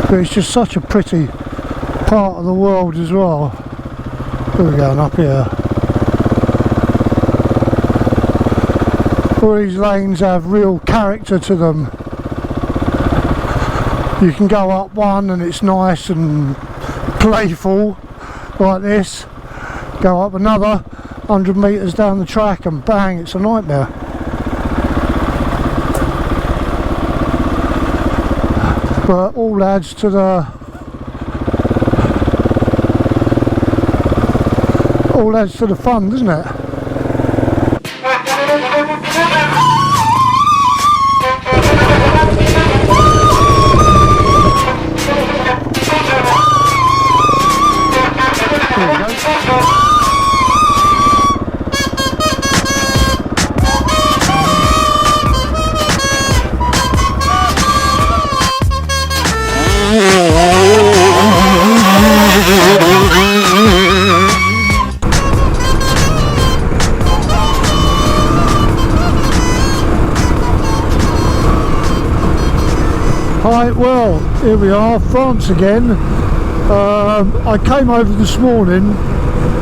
but it's just such a pretty part of the world as well. Where are we going? Up here. All these lanes have real character to them. You can go up one and it's nice and playful like this, go up another 100 metres down the track and bang, it's a nightmare. But all adds to the fun, doesn't it? Right, well, here we are, France again. I came over this morning.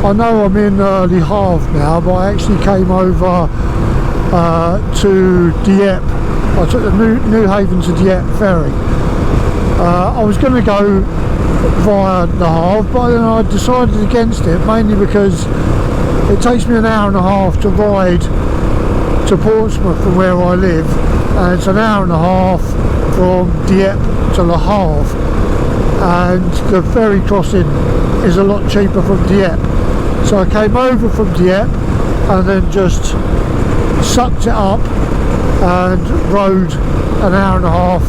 I know I'm in Le Havre now, but I actually came over to Dieppe. I took the New Haven to Dieppe ferry. I was going to go via Le Havre, but then I decided against it, mainly because it takes me an hour and a half to ride to Portsmouth from where I live, and it's an hour and a half from Dieppe to Le Havre, and the ferry crossing is a lot cheaper from Dieppe. So I came over from Dieppe and then just sucked it up and rode an hour and a half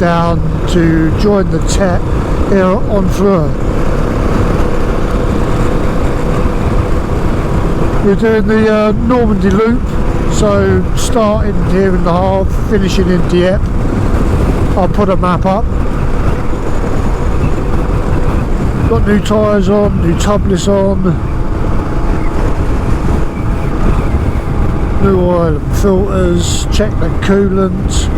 down to join the TET here at Honfleur. We're doing the Normandy loop, so starting here in Le Havre, finishing in Dieppe. I'll put a map up. Got new tyres on, new tubeless on, new oil and filters, checked the coolant.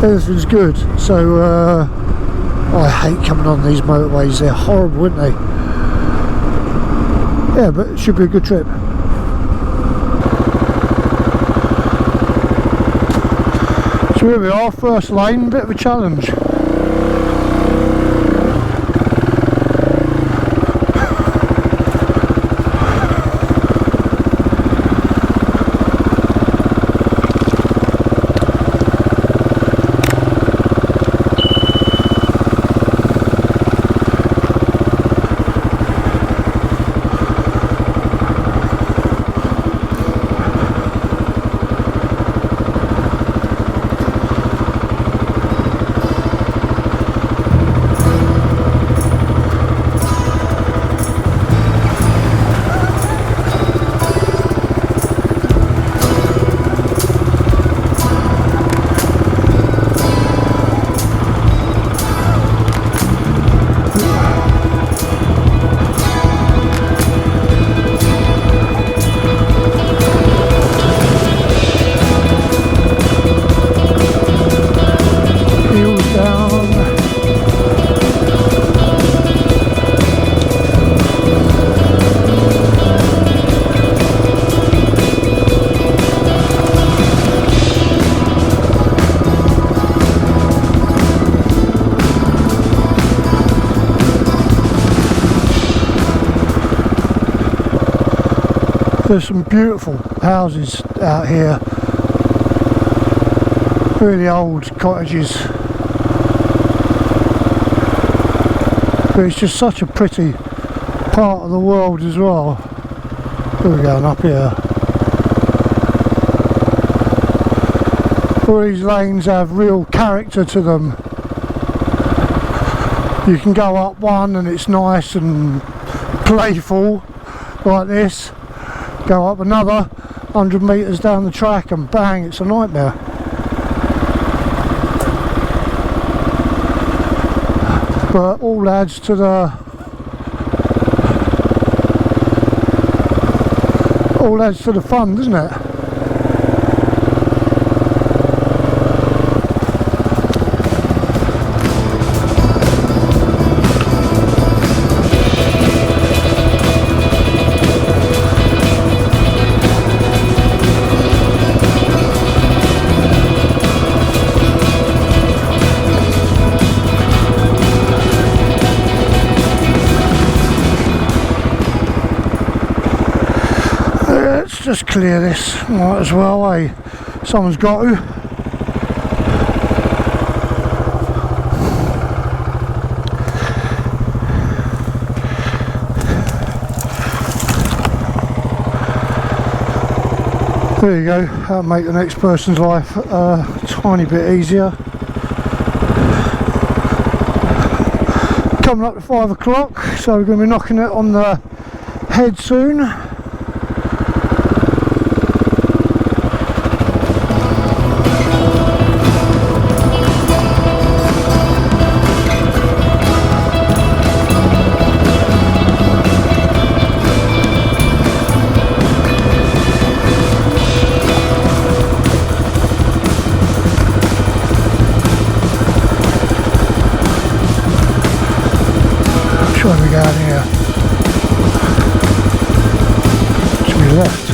Everything's good. So I hate coming on these motorways, they're horrible, aren't they? Yeah, but it should be a good trip. So here we are, first lane, bit of a challenge. There's some beautiful houses out here, really old cottages, but it's just such a pretty part of the world as well. Where are we going? Up here. All these lanes have real character to them. You can go up one and it's nice and playful like this, go up another 100 metres down the track and bang, it's a nightmare. But all adds to the fun, doesn't it? just clear this. Might as well, eh? Someone's got to. There you go, that'll make the next person's life a tiny bit easier. Coming up to 5 o'clock, so we're going to be knocking it on the head soon. Where we going here? Should we left?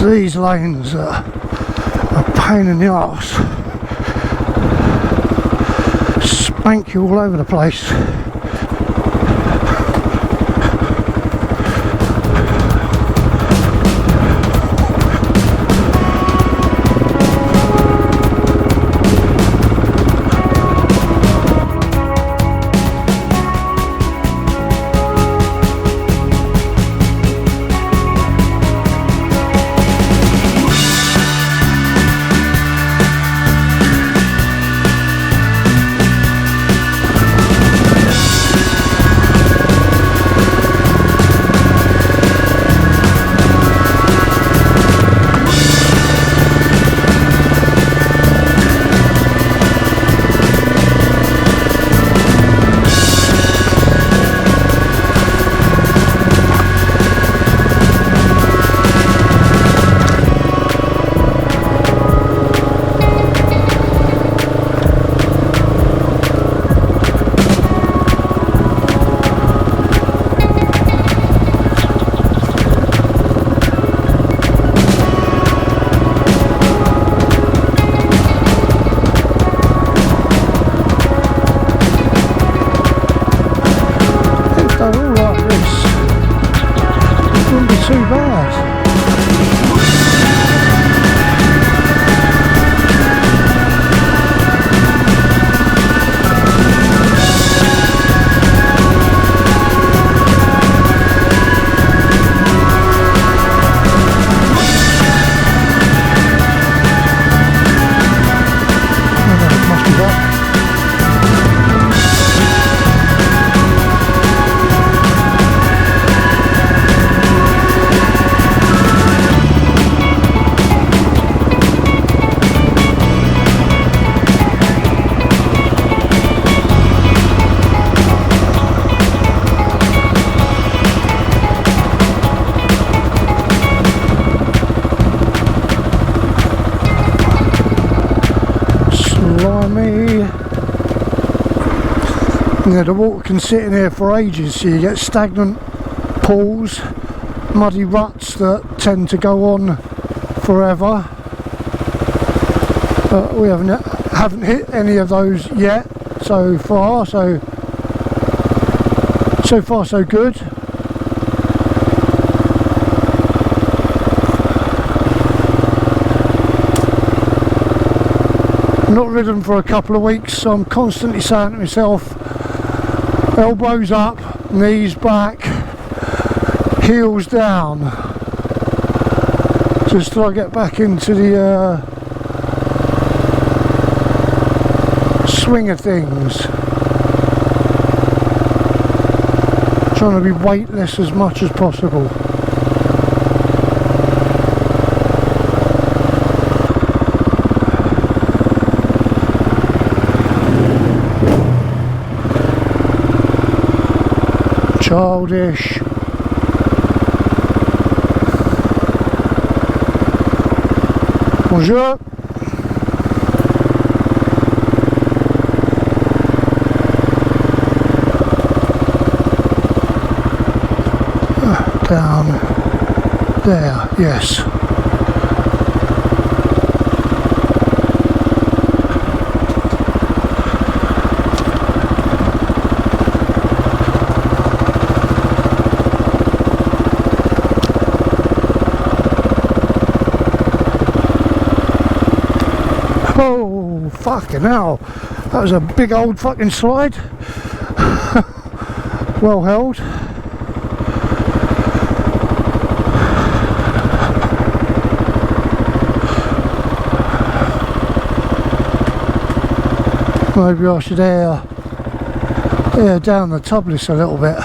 These lanes are a pain in the arse. Spank you all over the place. Yeah, the water can sit in here for ages, so you get stagnant pools, muddy ruts that tend to go on forever. But we haven't hit any of those yet so far, so far so good. I'm not ridden for a couple of weeks, so I'm constantly saying to myself, elbows up, knees back, heels down, just till I get back into the swing of things. Trying to be weightless as much as possible. Childish. Bonjour. Down there, yes. Oh, fucking hell. That was a big old fucking slide. Well held. Maybe I should air down the tubeless a little bit.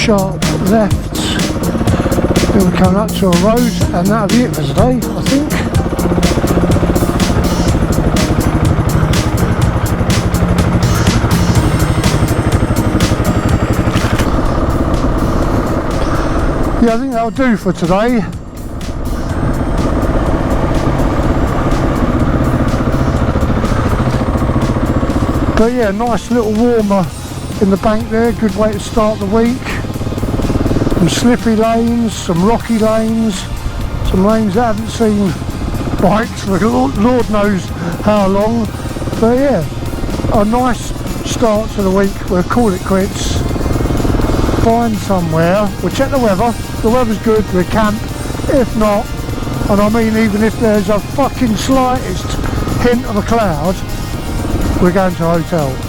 Sharp left, then we're coming up to a road, and that'll be it for today, I think. Yeah, I think that'll do for today. But yeah, nice little warmer in the bank there, good way to start the week. Some slippy lanes, some rocky lanes, some lanes that haven't seen bikes for Lord knows how long. But yeah, a nice start to the week. We'll call it quits. Find somewhere, we'll check the weather. If the weather's good, we'll camp. If not, and I mean even if there's a fucking slightest hint of a cloud, we're going to a hotel.